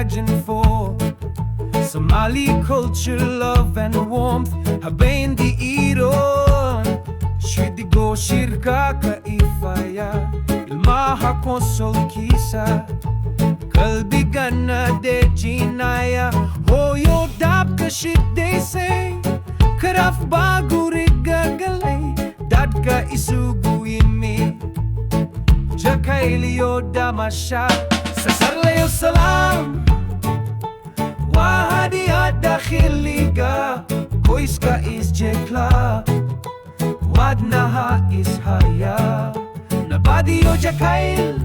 imagined for. Somali culture, love and warmth habain di iron. Shidigo shirka ka ifaya ilmaha konsol kisa kalbigan na de jinaya hoyo dab ka shidde say karaf baguri gagalay dad ka isugu imi jakailiyo damasha sasarlayo salam wahadi adakhiliga koiska is jekla wadnaha is haya nabadiyo jakail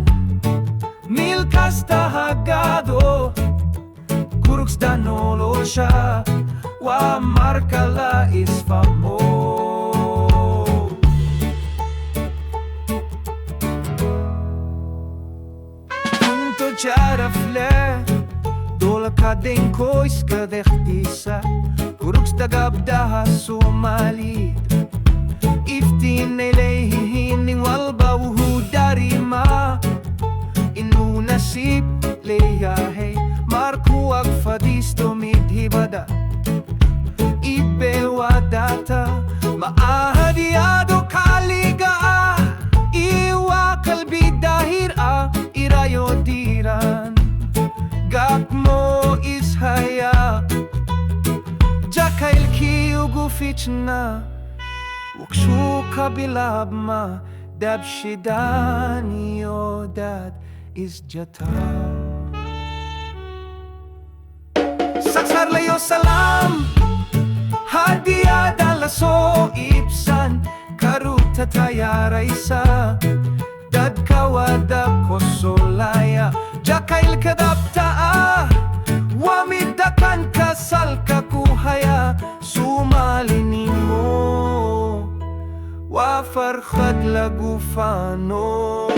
mil kasta hagado kuruks danolosha wa markala is famo punto charafle dola kadeng koiska dekhtisa kuruks dagabdaha somali iftin ilayhin walba wuhu darima inu nasib leyahe marku agfadisto midhibada ibe wadata maahadiado kaliga iwa kalbi dahir irayo diran gakmo ishaya jakail kiugu fichna Wukshu kabilabma dab shidani dad is jata Saksar layo salam Hadia dalaso ibsan Karuta tayara isa Dad kawada kosolaya Jakail kadaptaa Wamidakan kasal kakuhaya Sumalini mo وفرخت لقفانو